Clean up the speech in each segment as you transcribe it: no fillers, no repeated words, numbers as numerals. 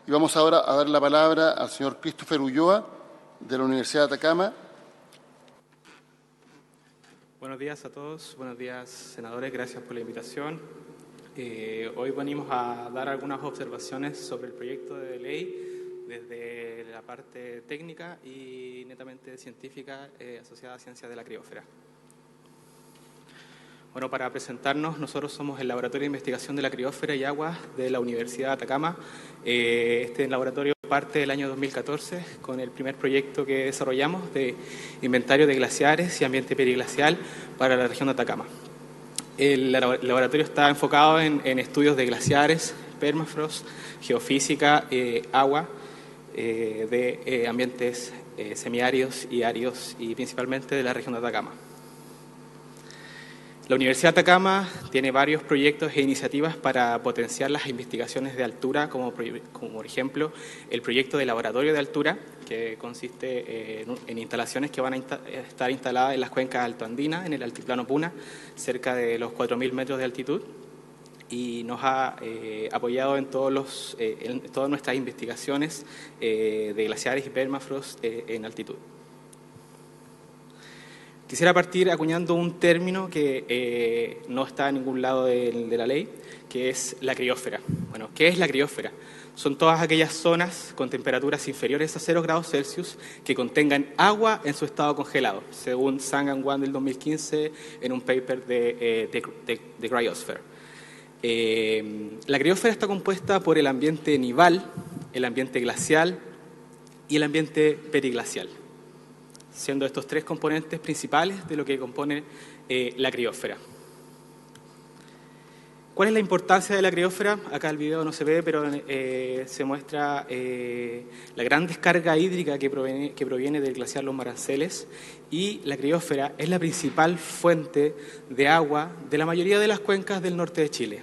Y vamos ahora a dar la palabra al señor Christopher Ulloa, de la Universidad de Atacama. Buenos días a todos, buenos días senadores, gracias por la invitación. Hoy venimos a dar algunas observaciones sobre el proyecto de ley desde la parte técnica y netamente científica asociada a ciencias de la criósfera. Bueno, para presentarnos, nosotros somos el Laboratorio de Investigación de la Criósfera y Agua de la Universidad de Atacama. Este laboratorio parte del año 2014 con el primer proyecto que desarrollamos de inventario de glaciares y ambiente periglacial para la región de Atacama. El laboratorio está enfocado en estudios de glaciares, permafrost, geofísica, agua, de ambientes semiáridos y áridos y principalmente de la región de Atacama. La Universidad de Atacama tiene varios proyectos e iniciativas para potenciar las investigaciones de altura, como por ejemplo el proyecto de laboratorio de altura, que consiste en instalaciones que van a estar instaladas en las cuencas altoandinas, en el altiplano Puna, cerca de los 4.000 metros de altitud, y nos ha apoyado en todas nuestras investigaciones de glaciares y permafrost en altitud. Quisiera partir acuñando un término que no está en ningún lado de la ley, que es la criósfera. Bueno, ¿qué es la criósfera? Son todas aquellas zonas con temperaturas inferiores a 0 grados Celsius que contengan agua en su estado congelado, según Zhang and Wang del 2015 en un paper de Cryosphere. La criósfera está compuesta por el ambiente nival, el ambiente glacial y el ambiente periglacial, siendo estos tres componentes principales de lo que compone la criósfera. ¿Cuál es la importancia de la criósfera? Acá el video no se ve, pero se muestra la gran descarga hídrica que proviene del glaciar Los Maranceles, y la criósfera es la principal fuente de agua de la mayoría de las cuencas del norte de Chile,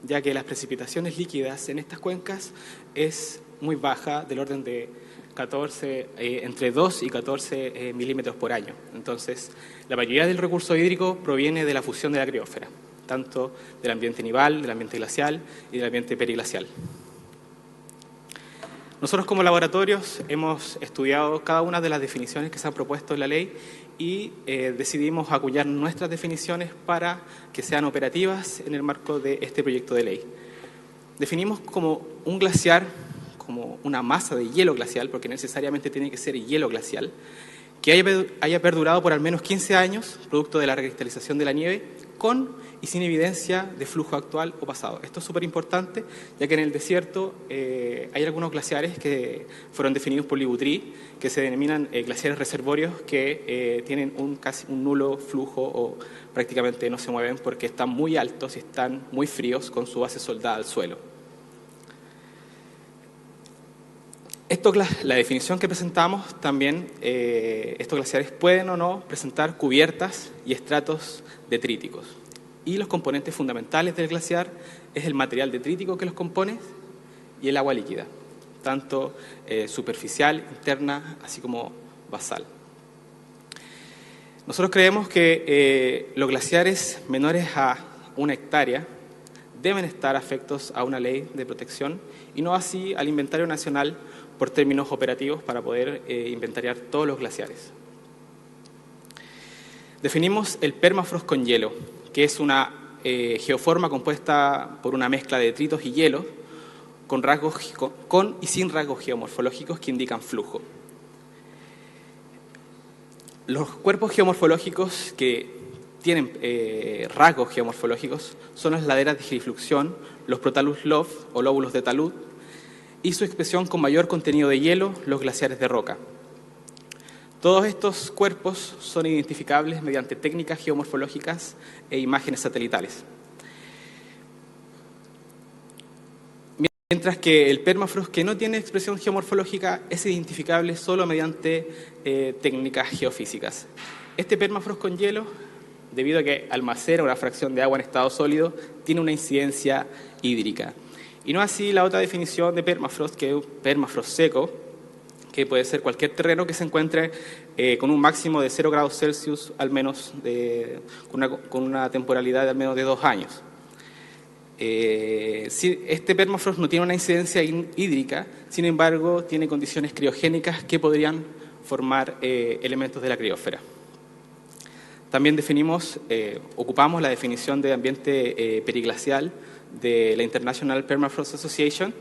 ya que las precipitaciones líquidas en estas cuencas es muy baja, del orden de entre 2 y 14 milímetros por año. Entonces, la mayoría del recurso hídrico proviene de la fusión de la criósfera, tanto del ambiente nival, del ambiente glacial y del ambiente periglacial. Nosotros como laboratorios hemos estudiado cada una de las definiciones que se han propuesto en la ley y decidimos acuñar nuestras definiciones para que sean operativas en el marco de este proyecto de ley. Definimos como un glaciar como una masa de hielo glacial, porque necesariamente tiene que ser hielo glacial, que haya perdurado por al menos 15 años, producto de la recristalización de la nieve, con y sin evidencia de flujo actual o pasado. Esto es súper importante, ya que en el desierto hay algunos glaciares que fueron definidos por Liouvry, que se denominan glaciares reservorios, que tienen casi un nulo flujo o prácticamente no se mueven porque están muy altos y están muy fríos con su base soldada al suelo. La definición que presentamos también, estos glaciares pueden o no presentar cubiertas y estratos detríticos. Y los componentes fundamentales del glaciar es el material detrítico que los compone y el agua líquida, tanto superficial, interna, así como basal. Nosotros creemos que los glaciares menores a 1 hectárea deben estar afectos a una ley de protección y no así al inventario nacional por términos operativos para poder inventariar todos los glaciares. Definimos el permafrost con hielo, que es una geoforma compuesta por una mezcla de detritos y hielo con y sin rasgos geomorfológicos que indican flujo. Los cuerpos geomorfológicos que tienen rasgos geomorfológicos son las laderas de girifluxión, los protalus lobe o lóbulos de talud, y su expresión con mayor contenido de hielo, los glaciares de roca. Todos estos cuerpos son identificables mediante técnicas geomorfológicas e imágenes satelitales. Mientras que el permafrost, que no tiene expresión geomorfológica, es identificable solo mediante técnicas geofísicas. Este permafrost con hielo, debido a que almacena una fracción de agua en estado sólido, tiene una incidencia hídrica. Y no así la otra definición de permafrost, que es un permafrost seco, que puede ser cualquier terreno que se encuentre con un máximo de 0 grados Celsius, al menos con una temporalidad de al menos de 2 años. Este permafrost no tiene una incidencia hídrica, sin embargo, tiene condiciones criogénicas que podrían formar elementos de la criósfera. También ocupamos la definición de ambiente periglacial de la International Permafrost Association,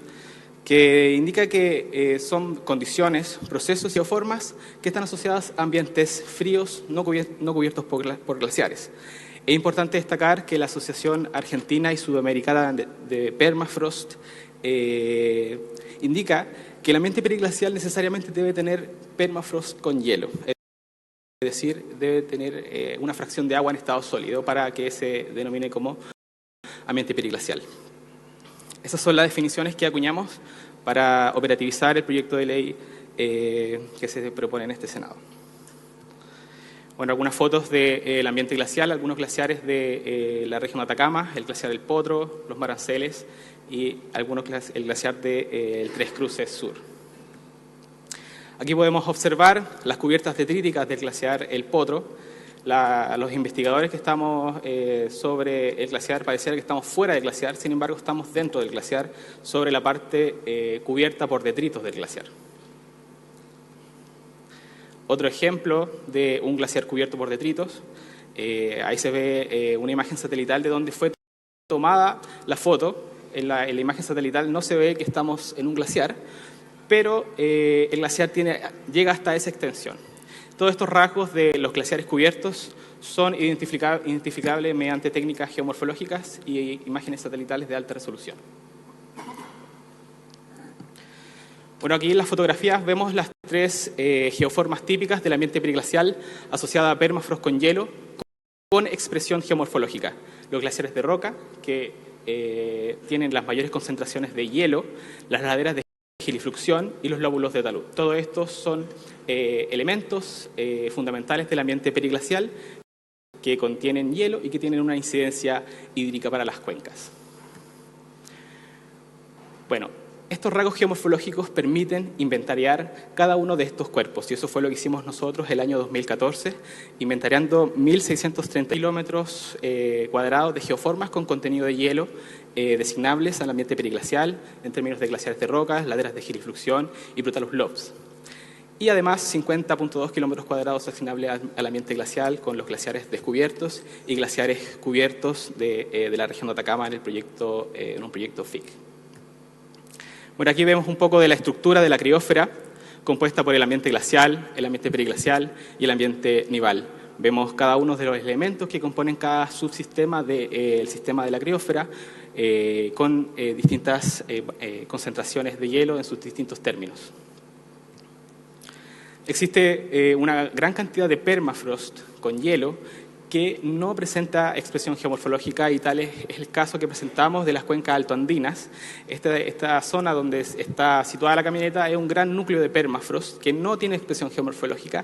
que indica que son condiciones, procesos y formas que están asociadas a ambientes fríos no cubiertos por glaciares. Es importante destacar que la Asociación Argentina y Sudamericana de Permafrost indica que el ambiente periglacial necesariamente debe tener permafrost con hielo, es decir, debe tener una fracción de agua en estado sólido para que se denomine como ambiente periglacial. Esas son las definiciones que acuñamos para operativizar el proyecto de ley que se propone en este Senado. Bueno, algunas fotos del ambiente glacial, algunos glaciares de la región de Atacama, el glaciar El Potro, los Maranceles y el glaciar del Tres Cruces Sur. Aquí podemos observar las cubiertas detríticas del glaciar El Potro. Los investigadores que estamos sobre el glaciar pareciera que estamos fuera del glaciar, sin embargo estamos dentro del glaciar sobre la parte cubierta por detritos del glaciar. Otro ejemplo de un glaciar cubierto por detritos, ahí se ve una imagen satelital de donde fue tomada la foto. En la imagen satelital no se ve que estamos en un glaciar, pero el glaciar llega hasta esa extensión. Todos estos rasgos de los glaciares cubiertos son identificables mediante técnicas geomorfológicas y imágenes satelitales de alta resolución. Bueno, aquí en las fotografías vemos las tres geoformas típicas del ambiente periglacial asociada a permafrost con hielo con expresión geomorfológica. Los glaciares de roca, que tienen las mayores concentraciones de hielo, las laderas de gilifluxión y los lóbulos de talud. Todos estos son elementos fundamentales del ambiente periglacial que contienen hielo y que tienen una incidencia hídrica para las cuencas. Bueno, estos rasgos geomorfológicos permiten inventariar cada uno de estos cuerpos, y eso fue lo que hicimos nosotros el año 2014, inventariando 1.630 kilómetros cuadrados de geoformas con contenido de hielo designables al ambiente periglacial en términos de glaciares de rocas, laderas de gilifluxión y Brutalus lobes. Y además 50.2 kilómetros cuadrados asignables al ambiente glacial con los glaciares descubiertos y glaciares cubiertos de la región de Atacama en un proyecto FIC. Bueno, aquí vemos un poco de la estructura de la criósfera, compuesta por el ambiente glacial, el ambiente periglacial y el ambiente nival. Vemos cada uno de los elementos que componen cada subsistema del sistema de la criósfera, con distintas concentraciones de hielo en sus distintos términos. Existe una gran cantidad de permafrost con hielo que no presenta expresión geomorfológica, y tal es el caso que presentamos de las cuencas altoandinas. Esta zona donde está situada la camioneta es un gran núcleo de permafrost que no tiene expresión geomorfológica,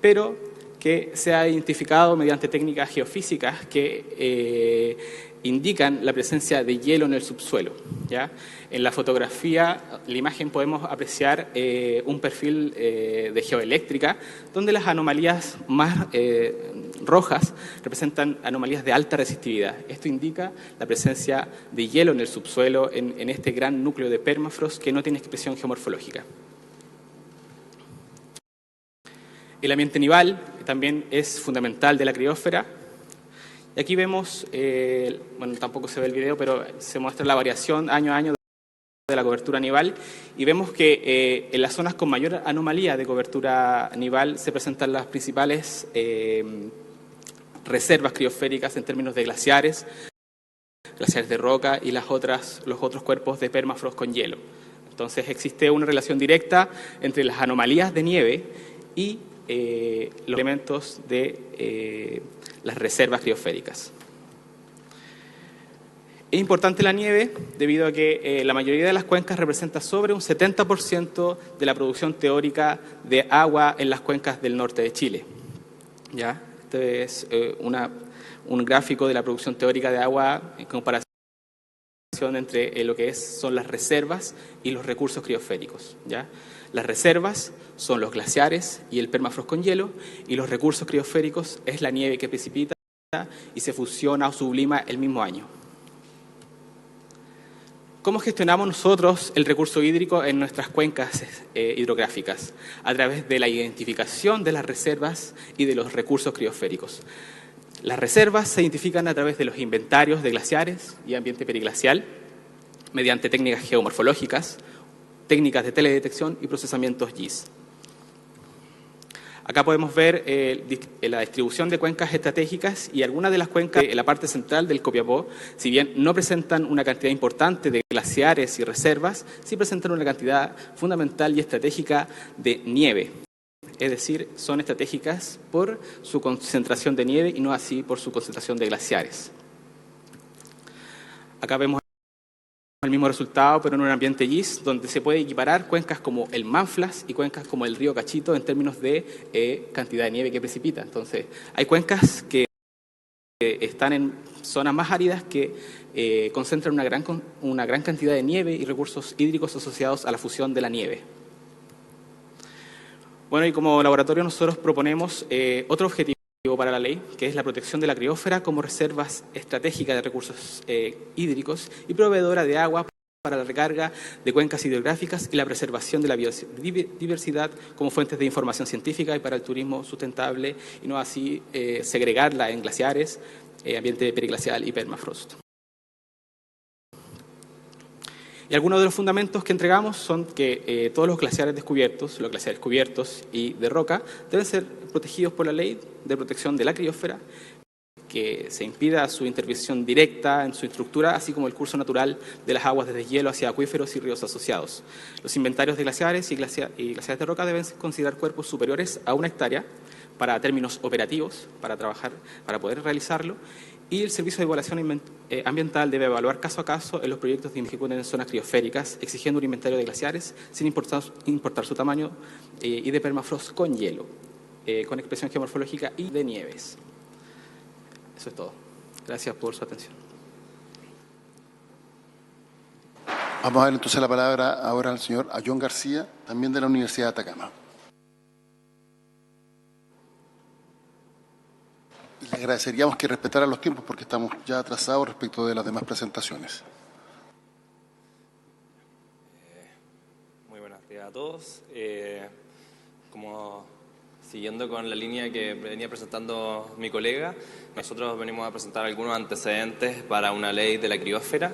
pero que se ha identificado mediante técnicas geofísicas que indican la presencia de hielo en el subsuelo, ¿ya? En la fotografía, la imagen, podemos apreciar un perfil de geoeléctrica donde las anomalías más rojas representan anomalías de alta resistividad. Esto indica la presencia de hielo en el subsuelo en este gran núcleo de permafrost que no tiene expresión geomorfológica. El ambiente nival también es fundamental de la criósfera. Y aquí vemos, bueno, tampoco se ve el video, pero se muestra la variación año a año de la cobertura nival, y vemos que en las zonas con mayor anomalía de cobertura nival se presentan las principales reservas criosféricas en términos de glaciares de roca y los otros cuerpos de permafrost con hielo. Entonces existe una relación directa entre las anomalías de nieve y los elementos de las reservas criosféricas. Es importante la nieve debido a que la mayoría de las cuencas representa sobre un 70% de la producción teórica de agua en las cuencas del norte de Chile. ¿Ya? Este es un gráfico de la producción teórica de agua en comparación entre lo que son las reservas y los recursos criosféricos, ¿ya? Las reservas son los glaciares y el permafrost con hielo, y los recursos criosféricos es la nieve que precipita y se fusiona o sublima el mismo año. ¿Cómo gestionamos nosotros el recurso hídrico en nuestras cuencas hidrográficas? A través de la identificación de las reservas y de los recursos criosféricos. Las reservas se identifican a través de los inventarios de glaciares y ambiente periglacial, mediante técnicas geomorfológicas, técnicas de teledetección y procesamientos GIS. Acá podemos ver la distribución de cuencas estratégicas y algunas de las cuencas en la parte central del Copiapó, si bien no presentan una cantidad importante de glaciares y reservas, sí presentan una cantidad fundamental y estratégica de nieve. Es decir, son estratégicas por su concentración de nieve y no así por su concentración de glaciares. Acá vemos el mismo resultado, pero en un ambiente GIS, donde se puede equiparar cuencas como el Manflas y cuencas como el río Cachito en términos de cantidad de nieve que precipita. Entonces, hay cuencas que están en zonas más áridas que concentran una gran cantidad de nieve y recursos hídricos asociados a la fusión de la nieve. Bueno, y como laboratorio nosotros proponemos otro objetivo para la ley, que es la protección de la criósfera como reservas estratégicas de recursos hídricos y proveedora de agua para la recarga de cuencas hidrográficas y la preservación de la biodiversidad como fuentes de información científica y para el turismo sustentable y no así segregarla en glaciares, ambiente periglacial y permafrost. Y algunos de los fundamentos que entregamos son que todos los glaciares cubiertos y de roca deben ser protegidos por la ley de protección de la criósfera, que se impida su intervención directa en su estructura, así como el curso natural de las aguas desde hielo hacia acuíferos y ríos asociados. Los inventarios de glaciares y glaciares de roca deben considerar cuerpos superiores a 1 hectárea para términos operativos, para poder realizarlo, y el Servicio de Evaluación Ambiental debe evaluar caso a caso en los proyectos que ejecuten en zonas criosféricas, exigiendo un inventario de glaciares sin importar su tamaño y de permafrost con hielo, con expresión geomorfológica y de nieves. Eso es todo. Gracias por su atención. Vamos a dar entonces la palabra ahora al señor Ayón García, también de la Universidad de Atacama. Y le agradeceríamos que respetara los tiempos porque estamos ya atrasados respecto de las demás presentaciones. Muy buenos días a todos. Como siguiendo con la línea que venía presentando mi colega, nosotros venimos a presentar algunos antecedentes para una ley de la criósfera.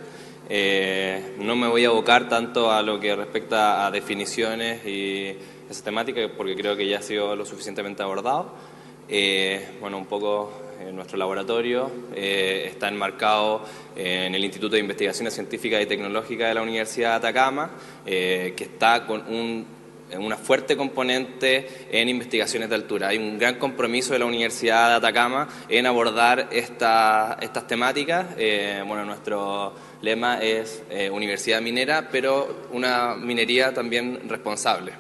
No me voy a abocar tanto a lo que respecta a definiciones y esa temática porque creo que ya ha sido lo suficientemente abordado. Bueno, un poco nuestro laboratorio está enmarcado en el Instituto de Investigaciones Científicas y Tecnológicas de la Universidad de Atacama, que está con una fuerte componente en investigaciones de altura. Hay un gran compromiso de la Universidad de Atacama en abordar estas temáticas. Bueno, nuestro lema es Universidad Minera, pero una minería también responsable.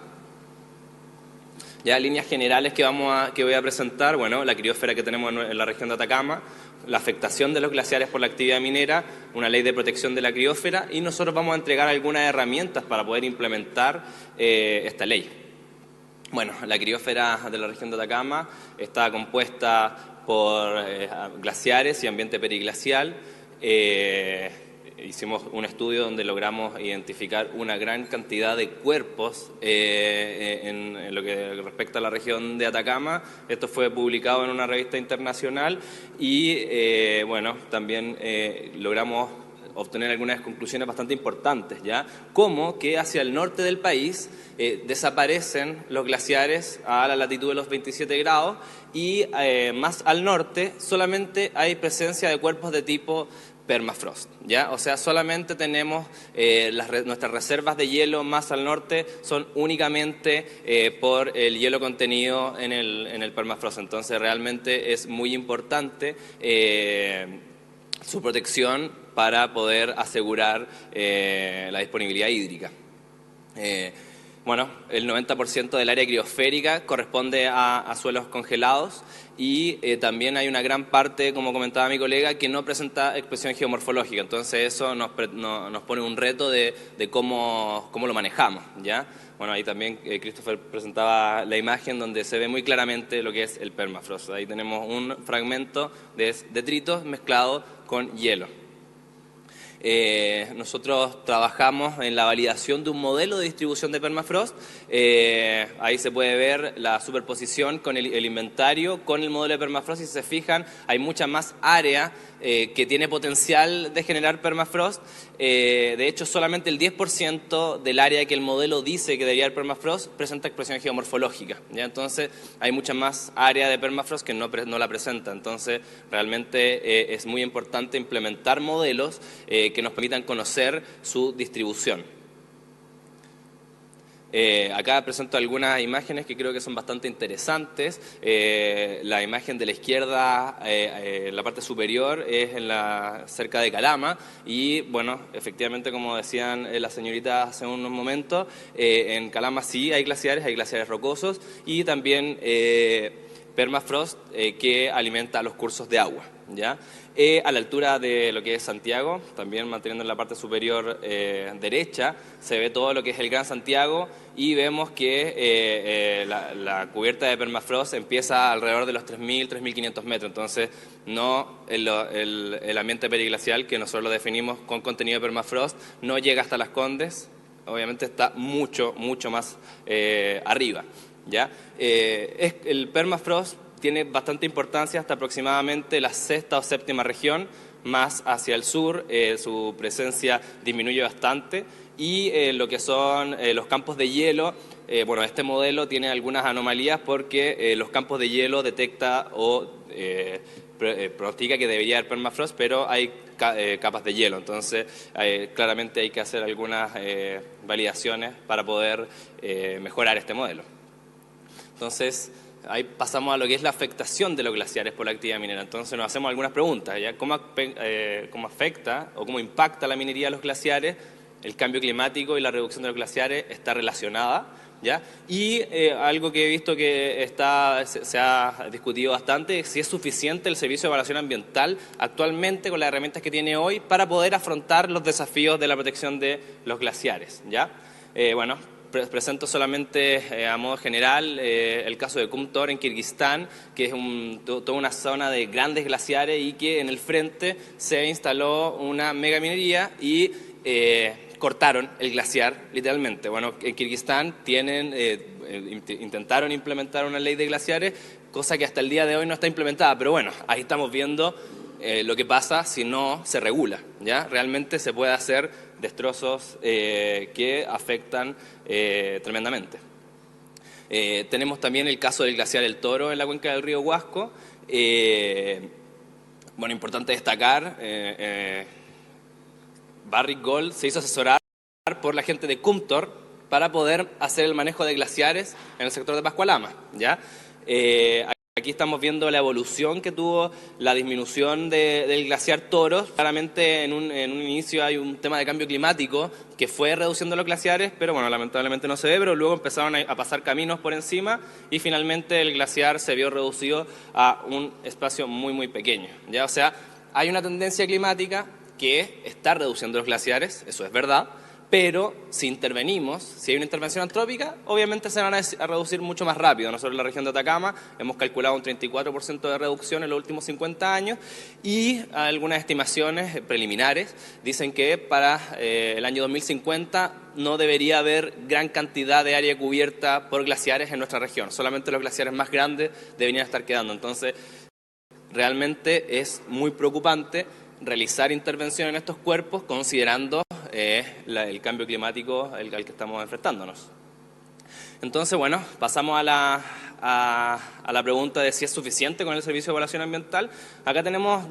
Ya líneas generales que voy a presentar, bueno, la criósfera que tenemos en la región de Atacama, la afectación de los glaciares por la actividad minera, una ley de protección de la criósfera y nosotros vamos a entregar algunas herramientas para poder implementar esta ley. Bueno, la criósfera de la región de Atacama está compuesta por glaciares y ambiente periglacial. Hicimos un estudio donde logramos identificar una gran cantidad de cuerpos en lo que respecta a la región de Atacama. Esto fue publicado en una revista internacional y bueno, también logramos obtener algunas conclusiones bastante importantes, ¿ya? Como que hacia el norte del país desaparecen los glaciares a la latitud de los 27 grados y más al norte solamente hay presencia de cuerpos de tipo permafrost, ¿ya? O sea, solamente tenemos nuestras reservas de hielo más al norte son únicamente por el hielo contenido en el permafrost. Entonces, realmente es muy importante su protección para poder asegurar la disponibilidad hídrica. Bueno, el 90% del área criosférica corresponde a suelos congelados y también hay una gran parte, como comentaba mi colega, que no presenta expresión geomorfológica. Entonces eso nos pone un reto de cómo lo manejamos, ¿ya? Bueno, ahí también Christopher presentaba la imagen donde se ve muy claramente lo que es el permafrost. Ahí tenemos un fragmento de detritos mezclado con hielo. Nosotros trabajamos en la validación de un modelo de distribución de permafrost. Ahí se puede ver la superposición con el inventario, con el modelo de permafrost, y si se fijan, hay mucha más área que tiene potencial de generar permafrost. De hecho, solamente el 10% del área que el modelo dice que debería haber permafrost presenta expresión geomorfológica, ¿ya? Entonces, hay mucha más área de permafrost que no la presenta. Entonces, realmente es muy importante implementar modelos que nos permitan conocer su distribución. Acá presento algunas imágenes que creo que son bastante interesantes. La imagen de la izquierda, la parte superior, es cerca de Calama, y bueno, efectivamente, como decían las señoritas hace unos momentos, en Calama sí hay glaciares rocosos, y también permafrost que alimenta los cursos de agua, ¿ya? A la altura de lo que es Santiago, también manteniendo en la parte superior derecha, se ve todo lo que es el Gran Santiago, y vemos que la cubierta de permafrost empieza alrededor de los 3.000, 3.500 metros. Entonces, no el ambiente periglacial, que nosotros lo definimos con contenido de permafrost, no llega hasta Las Condes, obviamente está mucho más arriba, ¿ya? El permafrost tiene bastante importancia hasta aproximadamente la sexta o séptima región, más hacia el sur su presencia disminuye bastante, y lo que son los campos de hielo, bueno, este modelo tiene algunas anomalías porque los campos de hielo detecta o pronostica que debería haber permafrost, pero hay capas de hielo. Entonces, claramente hay que hacer algunas validaciones para poder mejorar este modelo. Entonces, ahí pasamos a lo que es la afectación de los glaciares por la actividad minera. Entonces nos hacemos algunas preguntas, ¿ya? ¿Cómo afecta o cómo impacta la minería a los glaciares? El cambio climático y la reducción de los glaciares está relacionada, ¿ya? Y algo que he visto que se ha discutido bastante es si es suficiente el Servicio de Evaluación Ambiental actualmente con las herramientas que tiene hoy para poder afrontar los desafíos de la protección de los glaciares, ¿ya? Bueno, presento solamente a modo general el caso de Kumtor en Kirguistán, que es toda una zona de grandes glaciares, y que en el frente se instaló una megaminería y cortaron el glaciar, literalmente. Bueno, en Kirguistán intentaron implementar una ley de glaciares, cosa que hasta el día de hoy no está implementada, pero bueno, ahí estamos viendo lo que pasa si no se regula, ¿ya? Realmente se puede hacer destrozos que afectan tremendamente. Tenemos también el caso del glaciar El Toro en la cuenca del río Huasco. Bueno, importante destacar, Barrick Gold se hizo asesorar por la gente de Kumtor para poder hacer el manejo de glaciares en el sector de Pascualama, ¿ya? Aquí estamos viendo la evolución que tuvo la disminución del glaciar Toro. Claramente en un inicio hay un tema de cambio climático que fue reduciendo los glaciares, pero bueno, lamentablemente no se ve, pero luego empezaron a pasar caminos por encima, y finalmente el glaciar se vio reducido a un espacio muy pequeño, ¿ya? O sea, hay una tendencia climática que está reduciendo los glaciares, eso es verdad, pero si intervenimos, si hay una intervención antrópica, obviamente se van a reducir mucho más rápido. Nosotros en la región de Atacama hemos calculado un 34% de reducción en los últimos 50 años, y algunas estimaciones preliminares dicen que para el año 2050 no debería haber gran cantidad de área cubierta por glaciares en nuestra región. Solamente los glaciares más grandes deberían estar quedando. Entonces, realmente es muy preocupante realizar intervención en estos cuerpos considerando el cambio climático al que estamos enfrentándonos. Entonces, bueno, pasamos a la pregunta de si es suficiente con el Servicio de Evaluación Ambiental. Acá tenemos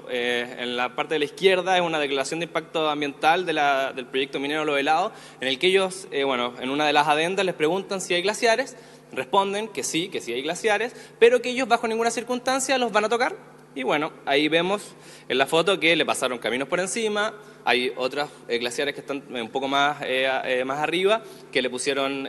en la parte de la izquierda es una declaración de impacto ambiental del proyecto minero Los Helados, en el que ellos, en una de las adendas les preguntan si hay glaciares, responden que sí hay glaciares, pero que ellos bajo ninguna circunstancia los van a tocar. Y bueno, ahí vemos en la foto que le pasaron caminos por encima, hay otros glaciares que están un poco más arriba, que le pusieron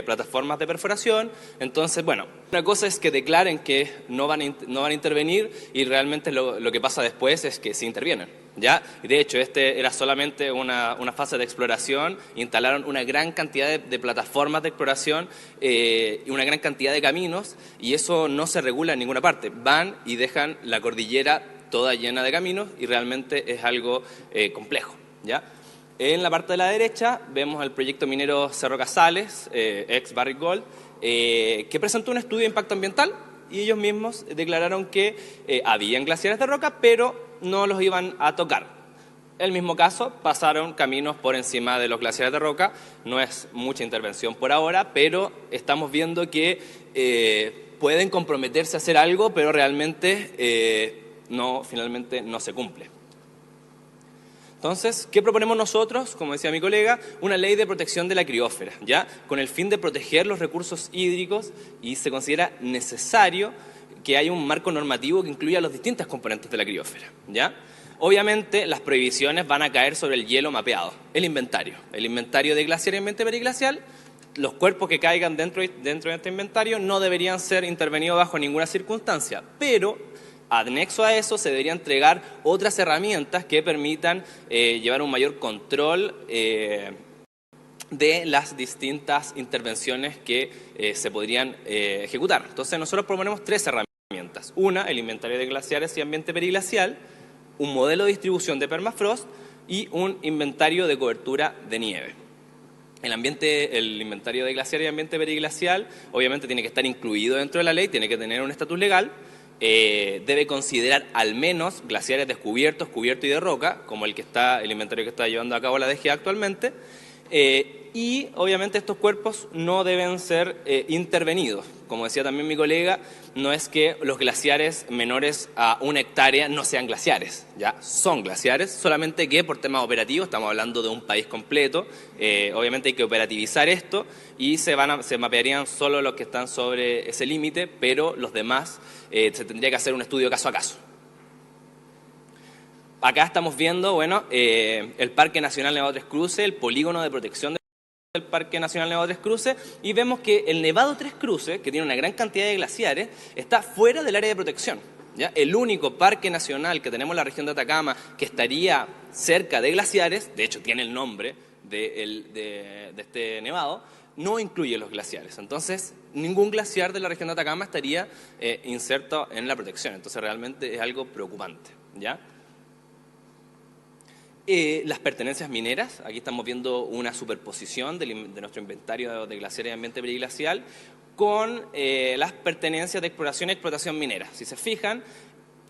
plataformas de perforación. Entonces, bueno, una cosa es que declaren que no van a intervenir, y realmente lo que pasa después es que sí intervienen, ¿ya? Y de hecho, era solamente una fase de exploración, instalaron una gran cantidad de plataformas de exploración y una gran cantidad de caminos, y eso no se regula en ninguna parte. Van y dejan la cordillera toda llena de caminos y realmente es algo complejo, ¿ya? En la parte de la derecha vemos el proyecto minero Cerro Casales, ex Barrick Gold, que presentó un estudio de impacto ambiental y ellos mismos declararon que habían glaciares de roca, pero no los iban a tocar. El mismo caso, pasaron caminos por encima de los glaciares de roca, no es mucha intervención por ahora, pero estamos viendo que pueden comprometerse a hacer algo, pero realmente finalmente no se cumple. Entonces, ¿qué proponemos nosotros? Como decía mi colega, una ley de protección de la criósfera, ¿ya? Con el fin de proteger los recursos hídricos y se considera necesario que haya un marco normativo que incluya los distintos componentes de la criósfera, ¿ya? Obviamente, las prohibiciones van a caer sobre el hielo mapeado, el inventario de glaciar y ambiente periglacial. Los cuerpos que caigan dentro de este inventario no deberían ser intervenidos bajo ninguna circunstancia, pero anexo a eso se deberían entregar otras herramientas que permitan llevar un mayor control de las distintas intervenciones que se podrían ejecutar. Entonces nosotros proponemos 3 herramientas. Una, el inventario de glaciares y ambiente periglacial, un modelo de distribución de permafrost y un inventario de cobertura de nieve. El inventario de glaciares y ambiente periglacial obviamente tiene que estar incluido dentro de la ley, tiene que tener un estatus legal. Debe considerar al menos glaciares descubiertos, cubiertos y de roca, como el inventario que está llevando a cabo la DGA actualmente, y obviamente estos cuerpos no deben ser intervenidos. Como decía también mi colega, no es que los glaciares menores a 1 hectárea no sean glaciares, ya son glaciares, solamente que por temas operativos, estamos hablando de un país completo, obviamente hay que operativizar esto y se mapearían solo los que están sobre ese límite, pero los demás se tendría que hacer un estudio caso a caso. Acá estamos viendo, el Parque Nacional Nevado Tres Cruces, el polígono de protección del Parque Nacional Nevado Tres Cruces, y vemos que el Nevado Tres Cruces, que tiene una gran cantidad de glaciares, está fuera del área de protección, ¿ya? El único parque nacional que tenemos en la región de Atacama que estaría cerca de glaciares, de hecho tiene el nombre de este nevado, no incluye los glaciares. Entonces, ningún glaciar de la región de Atacama estaría inserto en la protección. Entonces, realmente es algo preocupante, ¿ya? Las pertenencias mineras, aquí estamos viendo una superposición de nuestro inventario de glaciares y ambiente periglacial con las pertenencias de exploración y explotación minera. Si se fijan,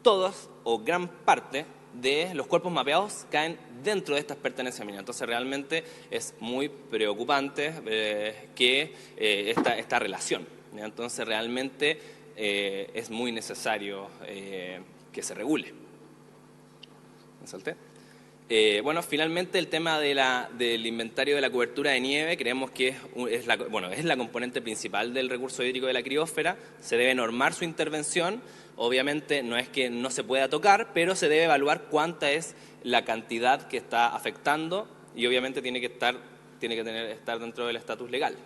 todos o gran parte de los cuerpos mapeados caen dentro de estas pertenencias mineras. Entonces realmente es muy preocupante esta relación, ¿ya? Entonces realmente es muy necesario que se regule. ¿Me salté? Finalmente el tema del inventario de la cobertura de nieve creemos que es la componente principal del recurso hídrico de la criósfera. Se debe normar su intervención, obviamente no es que no se pueda tocar, pero se debe evaluar cuánta es la cantidad que está afectando y obviamente tiene que estar dentro del estatus legal.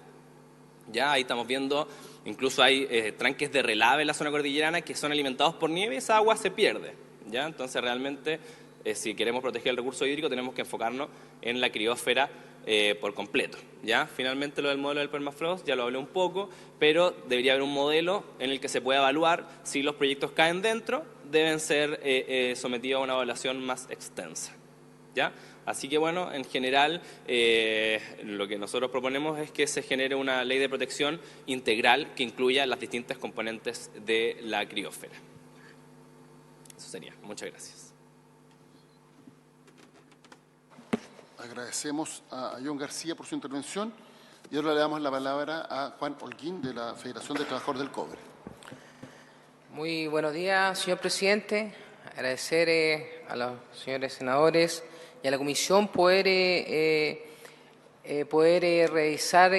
Ya ahí estamos viendo, incluso hay tranques de relave en la zona cordillerana que son alimentados por nieve y esa agua se pierde, ¿ya? Entonces realmente si queremos proteger el recurso hídrico tenemos que enfocarnos en la criósfera por completo, ¿ya? Finalmente lo del modelo del permafrost ya lo hablé un poco, pero debería haber un modelo en el que se pueda evaluar si los proyectos caen dentro, deben ser sometidos a una evaluación más extensa, ¿ya? Así que en general lo que nosotros proponemos es que se genere una ley de protección integral que incluya las distintas componentes de la criósfera. Eso sería. Muchas gracias. Agradecemos a John García por su intervención y ahora le damos la palabra a Juan Holguín de la Federación de Trabajadores del Cobre. Muy buenos días, señor presidente. Agradecer a los señores senadores y a la comisión poder realizar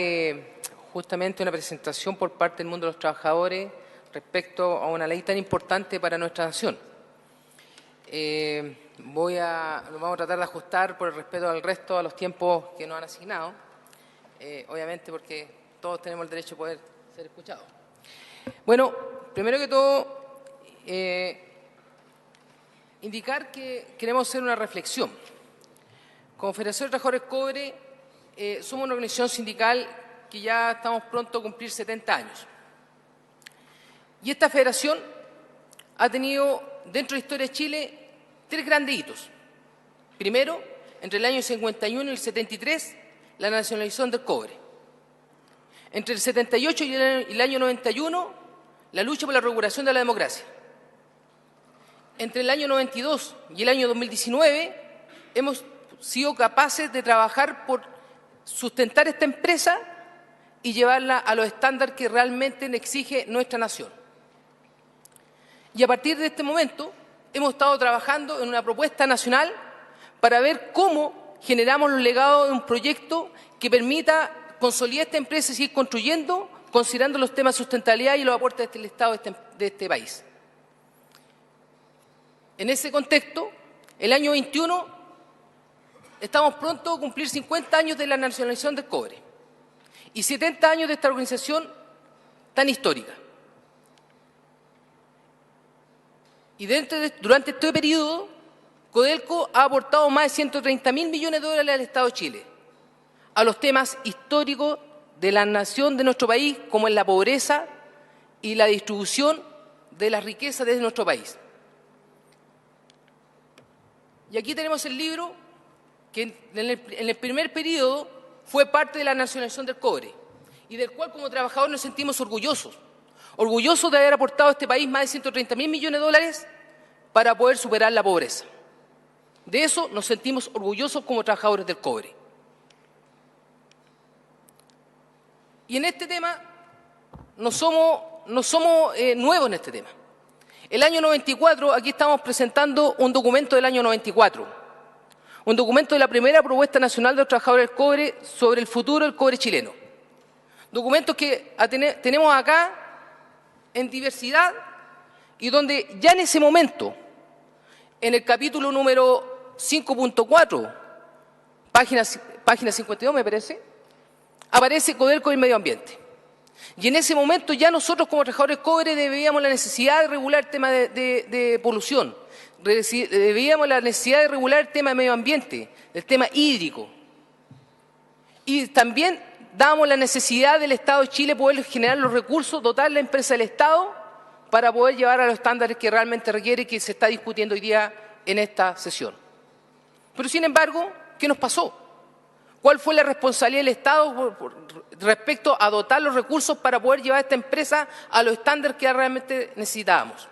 justamente una presentación por parte del mundo de los trabajadores respecto a una ley tan importante para nuestra nación. Vamos a tratar de ajustar por el respeto al resto a los tiempos que nos han asignado, obviamente porque todos tenemos el derecho a poder ser escuchados. Bueno, primero que todo, indicar que queremos hacer una reflexión. Como Federación de Trabajadores Cobre, somos una organización sindical que ya estamos pronto a cumplir 70 años. Y esta federación ha tenido dentro de la historia de Chile, 3 grandes hitos. Primero, entre el año 51 y el 73, la nacionalización del cobre. Entre el 78 y el año 91, la lucha por la recuperación de la democracia. Entre el año 92 y el año 2019, hemos sido capaces de trabajar por sustentar esta empresa y llevarla a los estándares que realmente exige nuestra nación. Y a partir de este momento, hemos estado trabajando en una propuesta nacional para ver cómo generamos los legados de un proyecto que permita consolidar esta empresa y seguir construyendo, considerando los temas de sustentabilidad y los aportes del Estado de este país. En ese contexto, el año 21, estamos pronto a cumplir 50 años de la nacionalización del cobre y 70 años de esta organización tan histórica. Y durante este periodo, Codelco ha aportado más de 130.000 millones de dólares al Estado de Chile, a los temas históricos de la nación de nuestro país, como es la pobreza y la distribución de las riquezas de nuestro país. Y aquí tenemos el libro que en el primer periodo fue parte de la nacionalización del cobre y del cual como trabajadores nos sentimos orgullosos de haber aportado a este país más de 130.000 millones de dólares para poder superar la pobreza. De eso nos sentimos orgullosos como trabajadores del cobre. Y en este tema no somos nuevos en este tema. El año 94, aquí estamos presentando un documento del año 94, un documento de la primera propuesta nacional de los trabajadores del cobre sobre el futuro del cobre chileno. Documentos que tenemos acá en diversidad y donde ya en ese momento, en el capítulo número 5.4, página 52 me parece, aparece Codelco y el medio ambiente. Y en ese momento ya nosotros como trabajadores del cobre veíamos la necesidad de regular el tema de polución, veíamos la necesidad de regular el tema de medio ambiente, el tema hídrico. Y también dábamos la necesidad del Estado de Chile poder generar los recursos, dotar la empresa del Estado para poder llevar a los estándares que realmente requiere y que se está discutiendo hoy día en esta sesión. Pero sin embargo, ¿qué nos pasó? ¿Cuál fue la responsabilidad del Estado respecto a dotar los recursos para poder llevar a esta empresa a los estándares que realmente necesitábamos?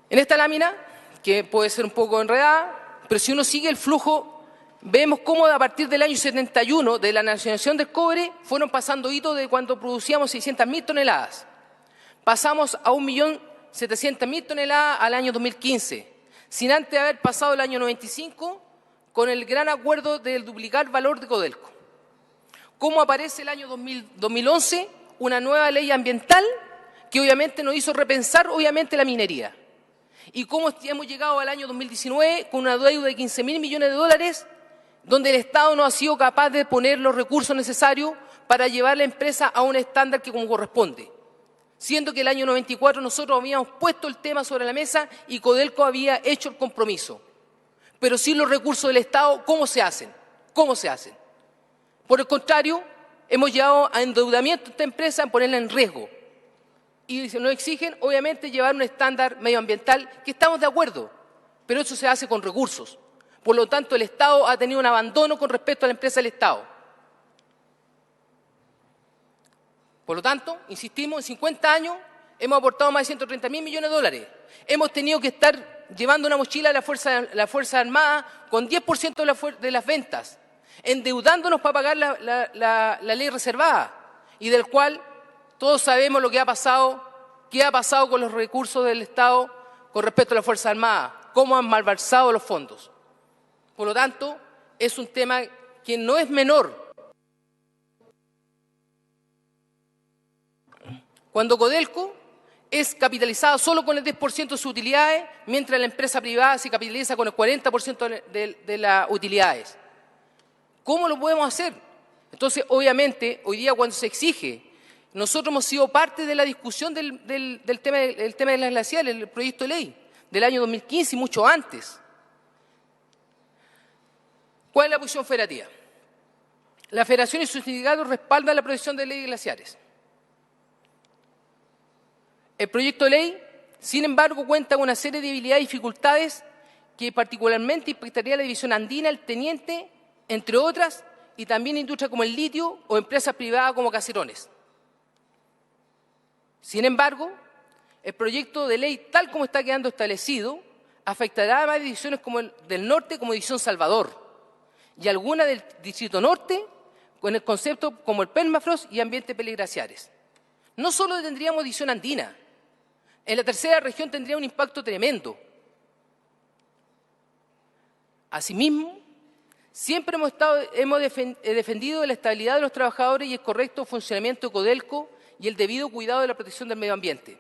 En esta lámina, que puede ser un poco enredada, pero si uno sigue el flujo, vemos cómo a partir del año 71, de la nacionalización del cobre, fueron pasando hitos de cuando producíamos 600.000 toneladas. Pasamos a 1.700.000 toneladas al año 2015, sin antes haber pasado el año 95, con el gran acuerdo del duplicar valor de Codelco. ¿Cómo aparece el año 2011? Una nueva ley ambiental que obviamente nos hizo repensar obviamente la minería. Y cómo hemos llegado al año 2019 con una deuda de 15.000 millones de dólares, donde el Estado no ha sido capaz de poner los recursos necesarios para llevar la empresa a un estándar que como corresponde. Siendo que el año 94 nosotros habíamos puesto el tema sobre la mesa y Codelco había hecho el compromiso. Pero sin los recursos del Estado, ¿cómo se hacen? ¿Cómo se hacen? Por el contrario, hemos llevado a endeudamiento a esta empresa, a ponerla en riesgo. Y nos exigen, obviamente, llevar un estándar medioambiental que estamos de acuerdo, pero eso se hace con recursos. Por lo tanto, el Estado ha tenido un abandono con respecto a la empresa del Estado. Por lo tanto, insistimos, en 50 años hemos aportado más de 130.000 millones de dólares. Hemos tenido que estar llevando una mochila a la Fuerza Armada con 10% de las ventas, endeudándonos para pagar la ley reservada y del cual todos sabemos lo que ha pasado, qué ha pasado con los recursos del Estado con respecto a la Fuerza Armada, cómo han malversado los fondos. Por lo tanto, es un tema que no es menor. Cuando Codelco es capitalizada solo con el 10% de sus utilidades, mientras la empresa privada se capitaliza con el 40% de las utilidades. ¿Cómo lo podemos hacer? Entonces, obviamente, hoy día cuando se exige, nosotros hemos sido parte de la discusión del tema de las glaciares, el proyecto de ley del año 2015 y mucho antes. ¿Cuál es la posición federativa? La Federación y sus sindicatos respaldan la protección de ley de glaciares. El proyecto de ley Sin embargo, cuenta con una serie de debilidades y dificultades que particularmente impactaría la división andina, el Teniente, entre otras, y también industrias como el litio o empresas privadas como Caserones. Sin embargo, el proyecto de ley, tal como está quedando establecido, afectará a más divisiones como el del norte, como División Salvador, y algunas del Distrito Norte, con el concepto como el permafrost y ambientes peliglaciares. No solo tendríamos división andina, en la tercera región tendría un impacto tremendo. Asimismo, siempre hemos defendido la estabilidad de los trabajadores y el correcto funcionamiento de Codelco y el debido cuidado de la protección del medio ambiente.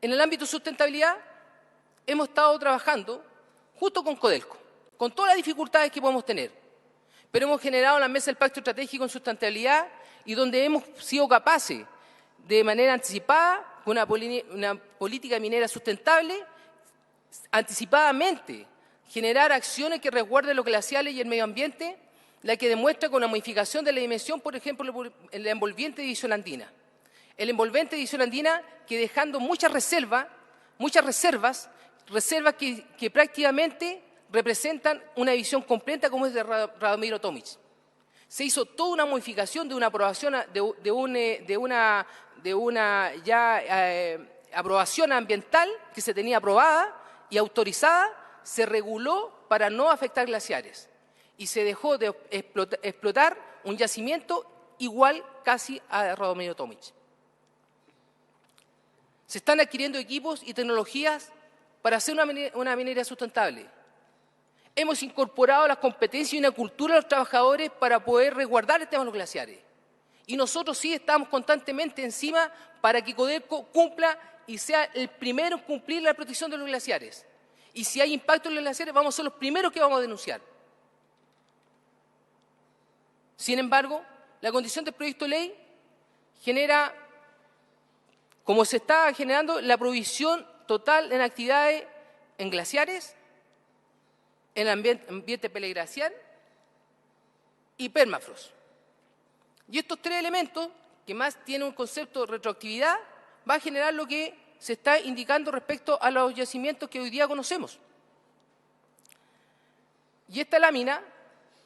En el ámbito de sustentabilidad, hemos estado trabajando justo con Codelco, con todas las dificultades que podemos tener, pero hemos generado en la mesa del Pacto Estratégico en Sustentabilidad y donde hemos sido capaces, de manera anticipada, con una política minera sustentable, anticipadamente, generar acciones que resguarden los glaciales y el medio ambiente, la que demuestra con la modificación de la dimensión, por ejemplo, en la envolvente división andina. El envolvente división andina que dejando muchas reservas que prácticamente representan una división completa como es de Radomiro Tomic. Se hizo toda una modificación de una aprobación aprobación ambiental que se tenía aprobada y autorizada, se reguló para no afectar glaciares y se dejó de explotar un yacimiento igual casi a Radomiro Tomic. Se están adquiriendo equipos y tecnologías para hacer una minería sustentable. Hemos incorporado las competencias y una cultura de los trabajadores para poder resguardar el tema de los glaciares. Y nosotros sí estamos constantemente encima para que Codelco cumpla y sea el primero en cumplir la protección de los glaciares. Y si hay impacto en los glaciares, vamos a ser los primeros que vamos a denunciar. Sin embargo, la condición del proyecto de ley genera, como se está generando, la prohibición total en actividades en glaciares, en el ambiente peliglacial y permafrost. Y estos tres elementos, que más tienen un concepto de retroactividad, va a generar lo que se está indicando respecto a los yacimientos que hoy día conocemos. Y esta lámina,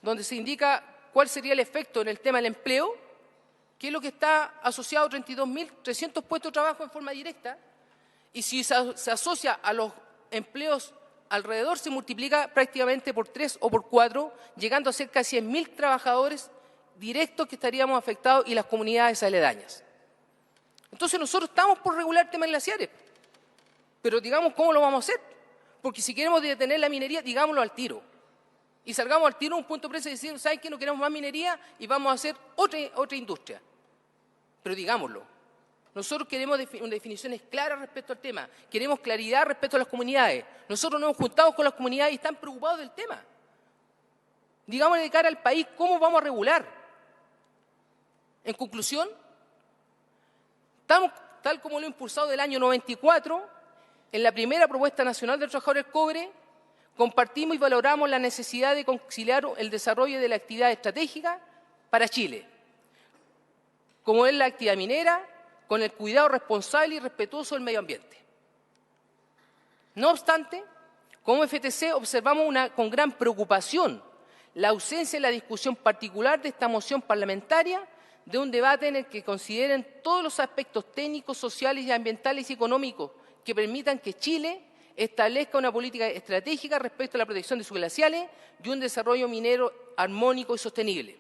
donde se indica cuál sería el efecto en el tema del empleo, que es lo que está asociado a 32.300 puestos de trabajo en forma directa, y si se asocia a los empleos alrededor, se multiplica prácticamente por 3 o por 4, llegando a ser casi 100.000 trabajadores directos que estaríamos afectados y las comunidades aledañas. Entonces nosotros estamos por regular temas glaciares, pero digamos cómo lo vamos a hacer, porque si queremos detener la minería, digámoslo al tiro. Y salgamos al tiro a un punto de prensa y decir, ¿saben qué? No queremos más minería y vamos a hacer otra industria. Pero digámoslo. Nosotros queremos definiciones claras respecto al tema. Queremos claridad respecto a las comunidades. Nosotros nos hemos juntado con las comunidades y están preocupados del tema. Digámosle de cara al país cómo vamos a regular. En conclusión, tal como lo he impulsado del año 94, en la primera propuesta nacional del trabajador del cobre, compartimos y valoramos la necesidad de conciliar el desarrollo de la actividad estratégica para Chile, como es la actividad minera, con el cuidado responsable y respetuoso del medio ambiente. No obstante, como FTC observamos con gran preocupación la ausencia de la discusión particular de esta moción parlamentaria de un debate en el que consideren todos los aspectos técnicos, sociales, y ambientales y económicos que permitan que Chile establezca una política estratégica respecto a la protección de sus glaciales y un desarrollo minero armónico y sostenible.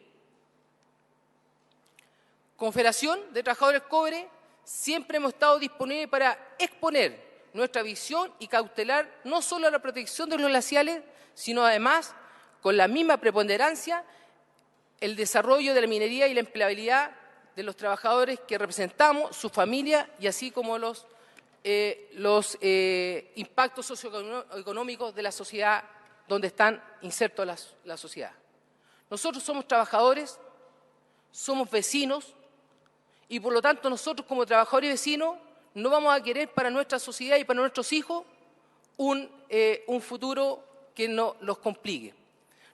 Confederación de Trabajadores del Cobre, siempre hemos estado disponibles para exponer nuestra visión y cautelar no solo la protección de los glaciales, sino además, con la misma preponderancia, el desarrollo de la minería y la empleabilidad de los trabajadores que representamos, su familia y así como los impactos socioeconómicos de la sociedad donde están insertos la sociedad. Nosotros somos trabajadores, somos vecinos y por lo tanto nosotros como trabajadores y vecinos no vamos a querer para nuestra sociedad y para nuestros hijos un futuro que no los complique.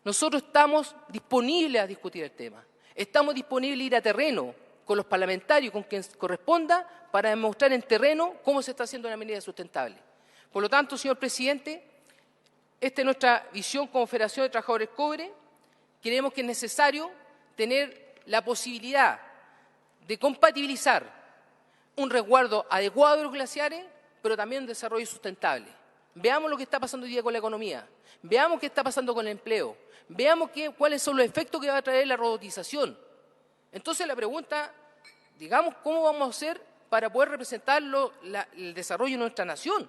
Nosotros estamos disponibles a discutir el tema, estamos disponibles a ir a terreno con los parlamentarios, con quien corresponda, para demostrar en terreno cómo se está haciendo una medida sustentable. Por lo tanto, señor presidente, esta es nuestra visión como Federación de Trabajadores del Cobre. Creemos que es necesario tener la posibilidad de compatibilizar un resguardo adecuado de los glaciares, pero también un desarrollo sustentable. Veamos lo que está pasando hoy día con la economía, veamos qué está pasando con el empleo, veamos cuáles son los efectos que va a traer la robotización. Entonces la pregunta, digamos, ¿cómo vamos a hacer para poder representar el desarrollo de nuestra nación?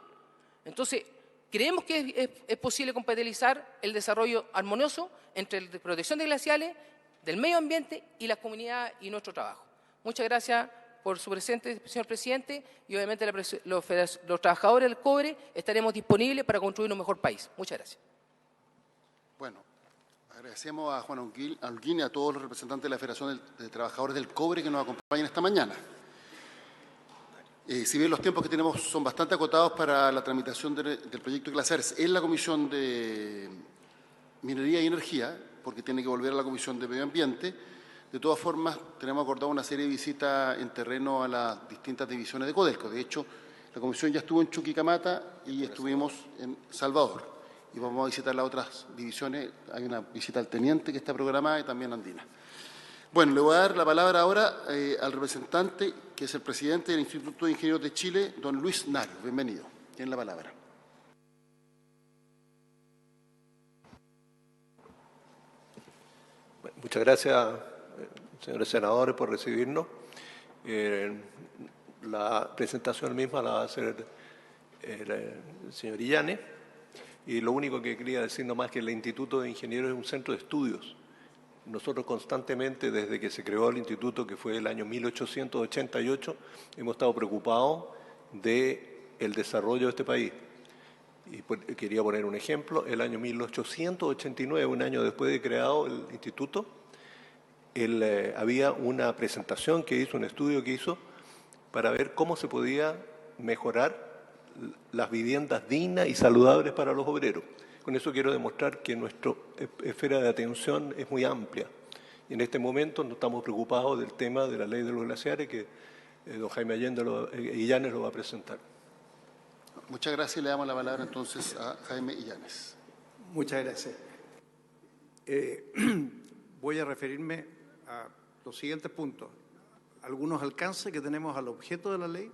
Entonces, creemos que es posible compatibilizar el desarrollo armonioso entre la protección de glaciales, del medio ambiente y las comunidades y nuestro trabajo. Muchas gracias por su presente, señor presidente, y obviamente los trabajadores del cobre estaremos disponibles para construir un mejor país. Muchas gracias. Bueno, agradecemos a Juan Holguín y a todos los representantes de la Federación de Trabajadores del Cobre que nos acompañan esta mañana. Si bien los tiempos que tenemos son bastante acotados para la tramitación del proyecto de glaciares en la Comisión de Minería y Energía, porque tiene que volver a la Comisión de Medio Ambiente, de todas formas tenemos acordado una serie de visitas en terreno a las distintas divisiones de Codelco. De hecho, la Comisión ya estuvo en Chuquicamata y estuvimos en Salvador. Y vamos a visitar las otras divisiones. Hay una visita al teniente que está programada y también andina. Bueno, le voy a dar la palabra ahora al representante, que es el presidente del Instituto de Ingenieros de Chile, don Luis Nario. Bienvenido. Tiene la palabra. Bueno, muchas gracias, señores senadores, por recibirnos. La presentación misma la va a hacer el señor Illanes. Y lo único que quería decir nomás es que el Instituto de Ingenieros es un centro de estudios. Nosotros constantemente, desde que se creó el instituto, que fue el año 1888, hemos estado preocupados del desarrollo de este país. Y quería poner un ejemplo. El año 1889, un año después de creado el instituto, había una presentación que hizo, un estudio que hizo, para ver cómo se podía mejorar las viviendas dignas y saludables para los obreros. Con eso quiero demostrar que nuestra esfera de atención es muy amplia. Y en este momento no estamos preocupados del tema de la ley de los glaciares, que don Jaime Illanes lo va a presentar. Muchas gracias. Le damos la palabra entonces a Jaime Illanes. Muchas gracias. Voy a referirme a los siguientes puntos. Algunos alcances que tenemos al objeto de la ley,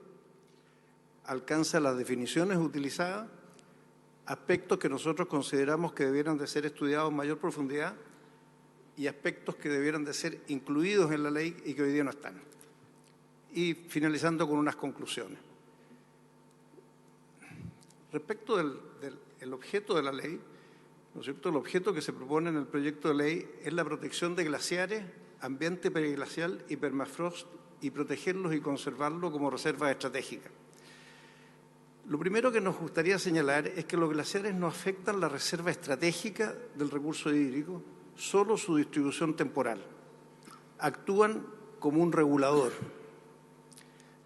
alcance a las definiciones utilizadas, aspectos que nosotros consideramos que debieran de ser estudiados en mayor profundidad y aspectos que debieran de ser incluidos en la ley y que hoy día no están. Y finalizando con unas conclusiones. Respecto del objeto de la ley, ¿no es cierto? El objeto que se propone en el proyecto de ley es la protección de glaciares, ambiente periglacial y permafrost y protegerlos y conservarlos como reservas estratégicas. Lo primero que nos gustaría señalar es que los glaciares no afectan la reserva estratégica del recurso hídrico, solo su distribución temporal. Actúan como un regulador.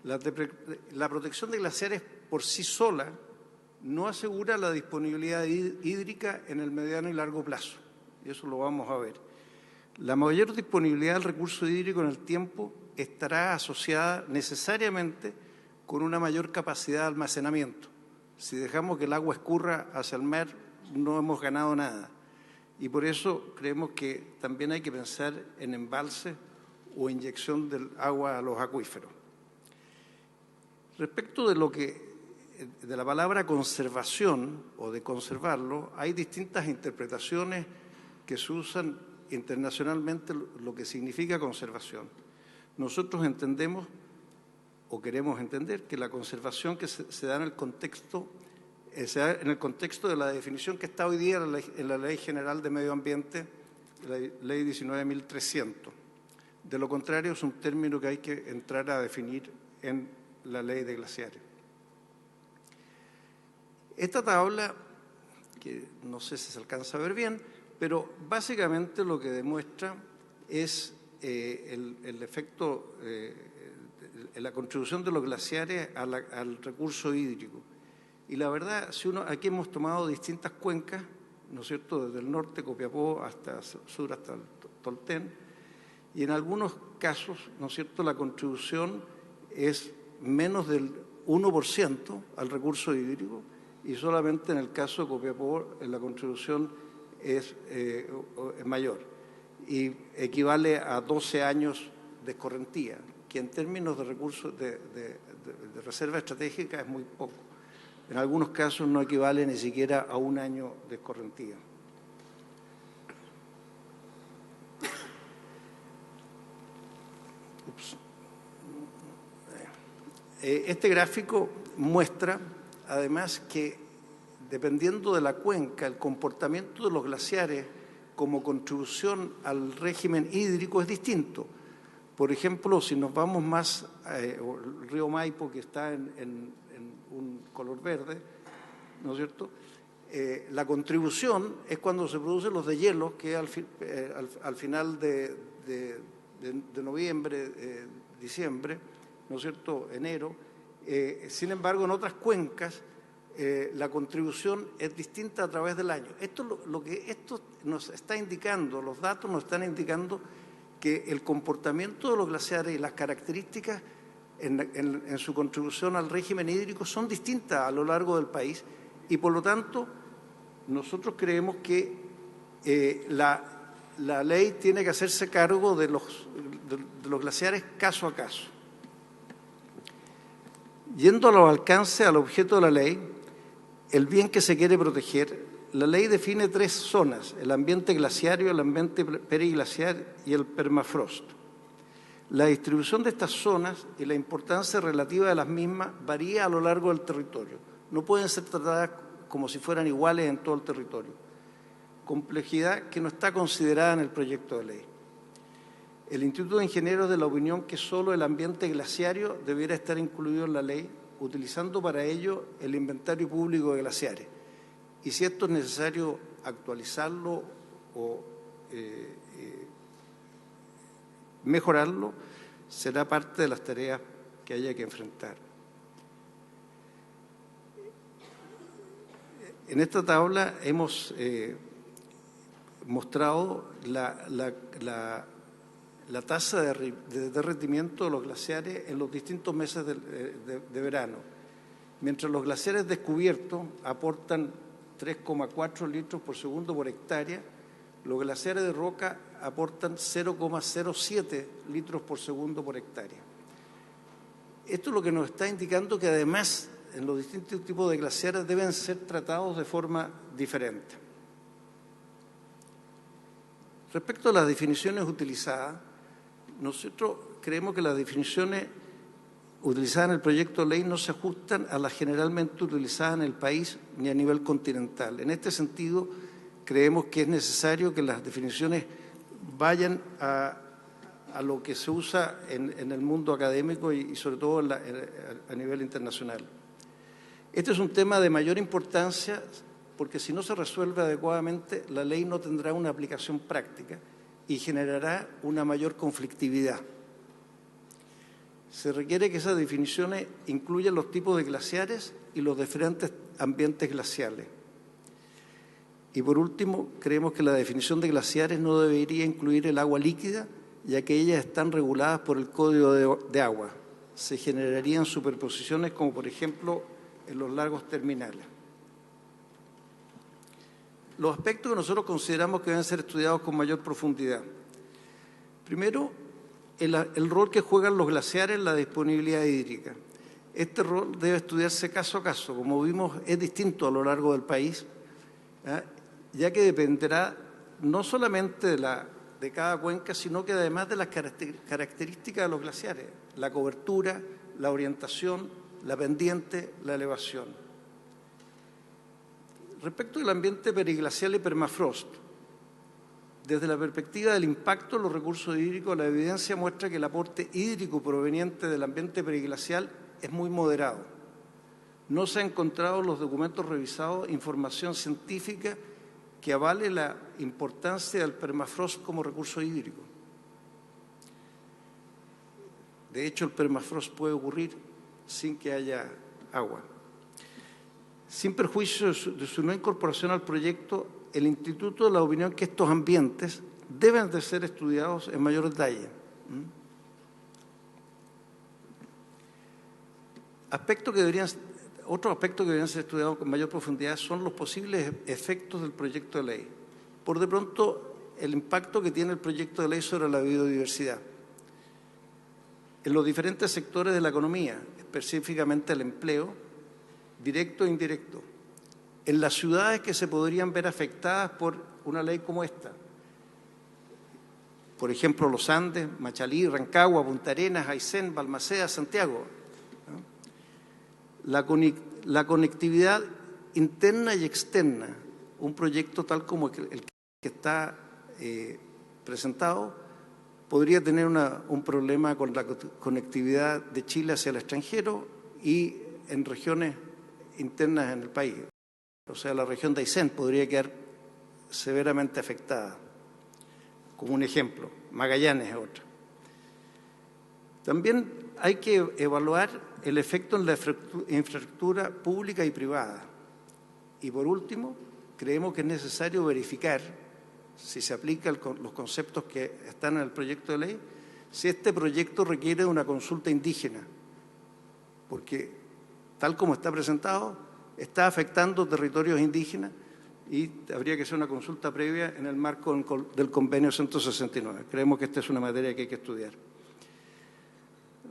La protección de glaciares por sí sola no asegura la disponibilidad hídrica en el mediano y largo plazo, y eso lo vamos a ver. La mayor disponibilidad del recurso hídrico en el tiempo estará asociada necesariamente con una mayor capacidad de almacenamiento. Si dejamos que el agua escurra hacia el mar, no hemos ganado nada. Y por eso creemos que también hay que pensar en embalse o inyección del agua a los acuíferos. Respecto de la palabra conservación o de conservarlo, hay distintas interpretaciones que se usan internacionalmente lo que significa conservación. Nosotros entendemos o queremos entender que la conservación que se da en el contexto de la definición que está hoy día en la Ley General de Medio Ambiente, la Ley 19.300. De lo contrario, es un término que hay que entrar a definir en la Ley de Glaciares. Esta tabla, que no sé si se alcanza a ver bien, pero básicamente lo que demuestra es el efecto, la contribución de los glaciares al recurso hídrico. Y la verdad, aquí hemos tomado distintas cuencas, ¿no es cierto?, desde el norte, Copiapó, hasta sur, hasta el Tolten, y en algunos casos, ¿no es cierto?, la contribución es menos del 1% al recurso hídrico, y solamente en el caso de Copiapó la contribución es mayor y equivale a 12 años de escorrentía, que en términos de recursos de reserva estratégica es muy poco. En algunos casos no equivale ni siquiera a un año de escorrentía. Este gráfico muestra, además, que dependiendo de la cuenca, el comportamiento de los glaciares como contribución al régimen hídrico es distinto. Por ejemplo, si nos vamos más el río Maipo, que está en un color verde, ¿no es cierto?, la contribución es cuando se producen los deshielos, que al final de noviembre, diciembre, ¿no es cierto?, enero. Sin embargo, en otras cuencas la contribución es distinta a través del año. Lo que esto nos está indicando, los datos nos están indicando que el comportamiento de los glaciares y las características en su contribución al régimen hídrico son distintas a lo largo del país, y por lo tanto nosotros creemos que la ley tiene que hacerse cargo de los glaciares caso a caso. Yendo a los alcances, al objeto de la ley, el bien que se quiere proteger, la ley define 3 zonas: el ambiente glaciario, el ambiente periglaciar y el permafrost. La distribución de estas zonas y la importancia relativa de las mismas varía a lo largo del territorio. No pueden ser tratadas como si fueran iguales en todo el territorio. Complejidad que no está considerada en el proyecto de ley. El Instituto de Ingenieros de la opinión que solo el ambiente glaciario debiera estar incluido en la ley, utilizando para ello el inventario público de glaciares. Y si esto es necesario actualizarlo o mejorarlo, será parte de las tareas que haya que enfrentar. En esta tabla hemos mostrado la tasa de derretimiento de los glaciares en los distintos meses de verano. Mientras los glaciares descubiertos aportan 3,4 litros por segundo por hectárea, los glaciares de roca aportan 0,07 litros por segundo por hectárea. Esto es lo que nos está indicando que además en los distintos tipos de glaciares deben ser tratados de forma diferente. Respecto a las definiciones utilizadas, nosotros creemos que las definiciones utilizadas en el proyecto de ley no se ajustan a las generalmente utilizadas en el país ni a nivel continental. En este sentido, creemos que es necesario que las definiciones vayan a lo que se usa en el mundo académico y sobre todo a nivel internacional. Este es un tema de mayor importancia porque si no se resuelve adecuadamente, la ley no tendrá una aplicación práctica y generará una mayor conflictividad. Se requiere que esas definiciones incluyan los tipos de glaciares y los diferentes ambientes glaciales. Y por último, creemos que la definición de glaciares no debería incluir el agua líquida, ya que ellas están reguladas por el Código de Agua. Se generarían superposiciones como, por ejemplo, en los lagos terminales. Los aspectos que nosotros consideramos que deben ser estudiados con mayor profundidad. Primero, el rol que juegan los glaciares en la disponibilidad hídrica. Este rol debe estudiarse caso a caso. Como vimos, es distinto a lo largo del país, ya que dependerá no solamente de cada cuenca, sino que además de las características de los glaciares, la cobertura, la orientación, la pendiente, la elevación. Respecto del ambiente periglacial y permafrost, desde la perspectiva del impacto de los recursos hídricos, la evidencia muestra que el aporte hídrico proveniente del ambiente periglacial es muy moderado. No se ha encontrado en los documentos revisados información científica que avale la importancia del permafrost como recurso hídrico. De hecho, el permafrost puede ocurrir sin que haya agua. Sin perjuicio de su no incorporación al proyecto, el Instituto de la opinión que estos ambientes deben de ser estudiados en mayor detalle. Otros aspectos que deberían ser estudiados con mayor profundidad son los posibles efectos del proyecto de ley. Por de pronto, el impacto que tiene el proyecto de ley sobre la biodiversidad en los diferentes sectores de la economía, específicamente el empleo, directo e indirecto, en las ciudades que se podrían ver afectadas por una ley como esta. Por ejemplo, Los Andes, Machalí, Rancagua, Punta Arenas, Aysén, Balmaceda, Santiago. La conectividad interna y externa, un proyecto tal como el que está presentado, podría tener un problema con la conectividad de Chile hacia el extranjero y en regiones internas en el país. O sea, la región de Aysén podría quedar severamente afectada, como un ejemplo. Magallanes es otra. También hay que evaluar el efecto en la infraestructura pública y privada. Y por último, creemos que es necesario verificar, si se aplican los conceptos que están en el proyecto de ley, si este proyecto requiere una consulta indígena, porque tal como está presentado, está afectando territorios indígenas y habría que hacer una consulta previa en el marco del convenio 169. Creemos que esta es una materia que hay que estudiar.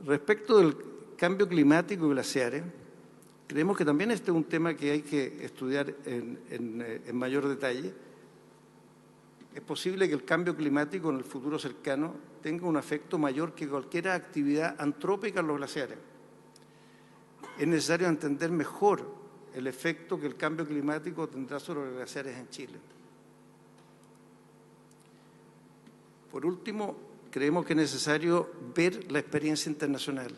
Respecto del cambio climático y glaciares, creemos que también este es un tema que hay que estudiar en mayor detalle. Es posible que el cambio climático en el futuro cercano tenga un efecto mayor que cualquier actividad antrópica en los glaciares. Es necesario entender mejor el efecto que el cambio climático tendrá sobre los glaciares en Chile. Por último, creemos que es necesario ver la experiencia internacional.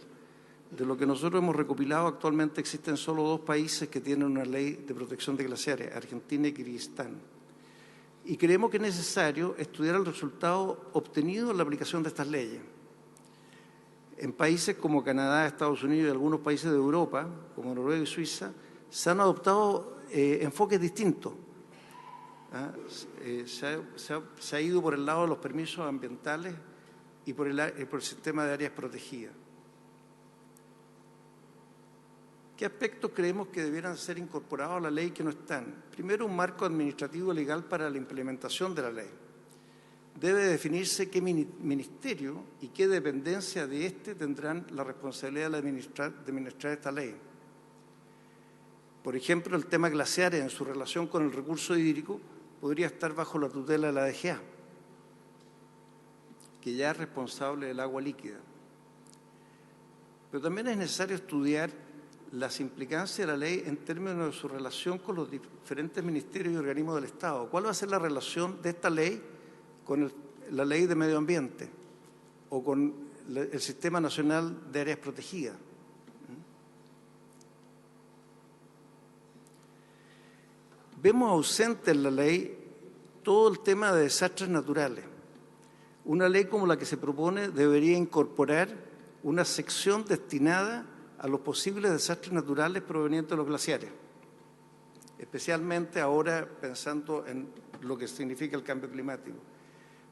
De lo que nosotros hemos recopilado, actualmente existen solo 2 países que tienen una ley de protección de glaciares, Argentina y Kirguistán. Y creemos que es necesario estudiar el resultado obtenido en la aplicación de estas leyes. En países como Canadá, Estados Unidos y algunos países de Europa, como Noruega y Suiza, se han adoptado enfoques distintos. Se ha ido por el lado de los permisos ambientales y por el sistema de áreas protegidas. ¿Qué aspectos creemos que debieran ser incorporados a la ley que no están? Primero, un marco administrativo legal para la implementación de la ley. Debe definirse qué ministerio y qué dependencia de éste tendrán la responsabilidad de administrar esta ley. Por ejemplo, el tema glaciares en su relación con el recurso hídrico podría estar bajo la tutela de la DGA, que ya es responsable del agua líquida. Pero también es necesario estudiar las implicancias de la ley en términos de su relación con los diferentes ministerios y organismos del Estado. ¿Cuál va a ser la relación de esta ley con la ley de medio ambiente o con el Sistema Nacional de Áreas Protegidas? Vemos ausente en la ley todo el tema de desastres naturales. Una ley como la que se propone debería incorporar una sección destinada a los posibles desastres naturales provenientes de los glaciares, especialmente ahora pensando en lo que significa el cambio climático.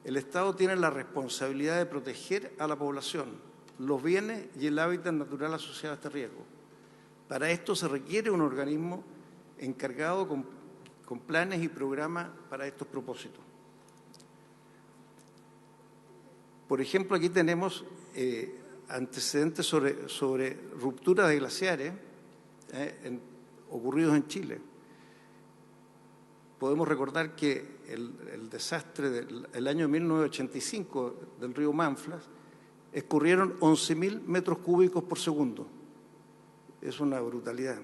El Estado tiene la responsabilidad de proteger a la población, los bienes y el hábitat natural asociado a este riesgo. Para esto se requiere un organismo encargado con planes y programas para estos propósitos. Por ejemplo, aquí tenemos antecedentes sobre rupturas de glaciares ocurridos en Chile. Podemos recordar que el desastre del año 1985 del río Manflas escurrieron 11.000 metros cúbicos por segundo. Es una brutalidad.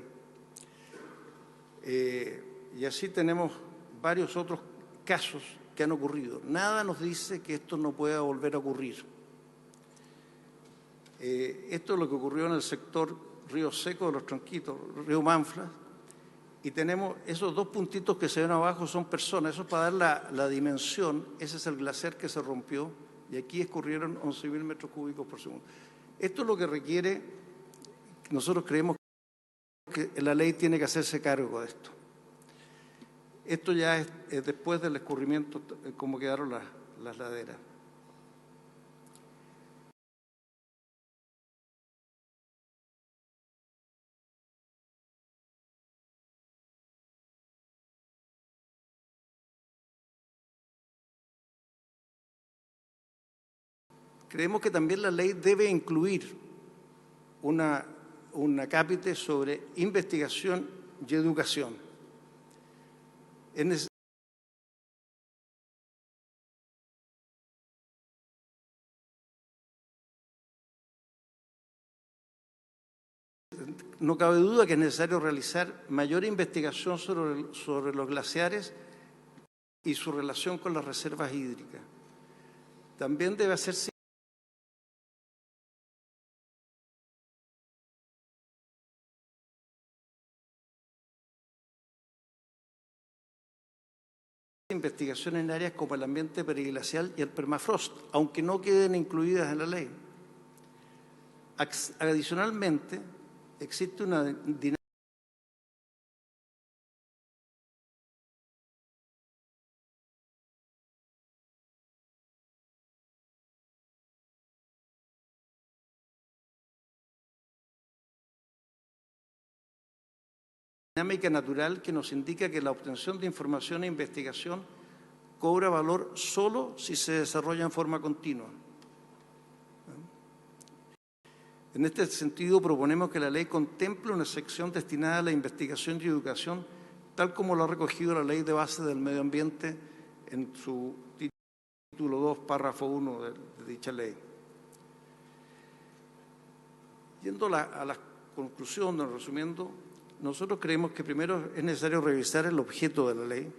Y así tenemos varios otros casos que han ocurrido. Nada nos dice que esto no pueda volver a ocurrir. Esto es lo que ocurrió en el sector Río Seco de los Tronquitos, río Manflas, y tenemos esos 2 puntitos que se ven abajo son personas. Eso es para dar la dimensión. Ese es el glaciar que se rompió y aquí escurrieron 11.000 metros cúbicos por segundo. Esto es lo que requiere, nosotros creemos que la ley tiene que hacerse cargo de esto. Esto ya es después del escurrimiento, como quedaron las laderas. Creemos que también la ley debe incluir un acápite sobre investigación y educación. Es necesario no cabe duda que es necesario realizar mayor investigación sobre los glaciares y su relación con las reservas hídricas. También debe hacerse investigación en áreas como el ambiente periglacial y el permafrost, aunque no queden incluidas en la ley. Adicionalmente, existe una dinámica natural que nos indica que la obtención de información e investigación cobra valor solo si se desarrolla en forma continua. En este sentido, proponemos que la ley contemple una sección destinada a la investigación y educación, tal como lo ha recogido la Ley de Base del Medio Ambiente en su título 2, párrafo 1 de dicha ley. Yendo a la conclusión, resumiendo, nosotros creemos que primero es necesario revisar el objeto de la ley.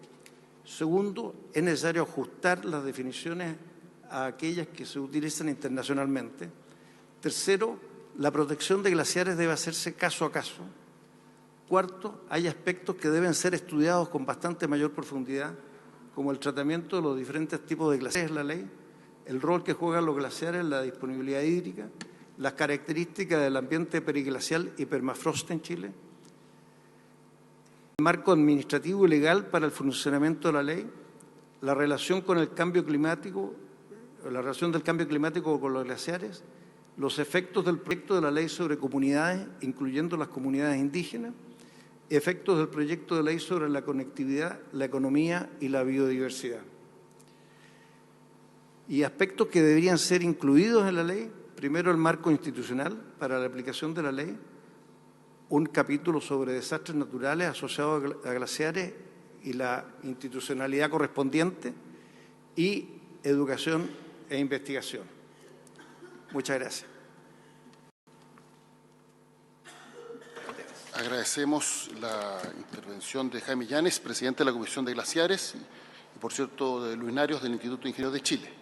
Segundo, es necesario ajustar las definiciones a aquellas que se utilizan internacionalmente. Tercero, la protección de glaciares debe hacerse caso a caso. Cuarto, hay aspectos que deben ser estudiados con bastante mayor profundidad, como el tratamiento de los diferentes tipos de glaciares en la ley, el rol que juegan los glaciares en la disponibilidad hídrica, las características del ambiente periglacial y permafrost en Chile, el marco administrativo y legal para el funcionamiento de la ley, la relación con el cambio climático, la relación del cambio climático con los glaciares, los efectos del proyecto de la ley sobre comunidades, incluyendo las comunidades indígenas, efectos del proyecto de ley sobre la conectividad, la economía y la biodiversidad. Y aspectos que deberían ser incluidos en la ley, primero el marco institucional para la aplicación de la ley, un capítulo sobre desastres naturales asociados a glaciares y la institucionalidad correspondiente, y educación e investigación. Muchas gracias. Agradecemos la intervención de Jaime Llanes, presidente de la Comisión de Glaciares, y por cierto de Luis Narios del Instituto de Ingenieros de Chile.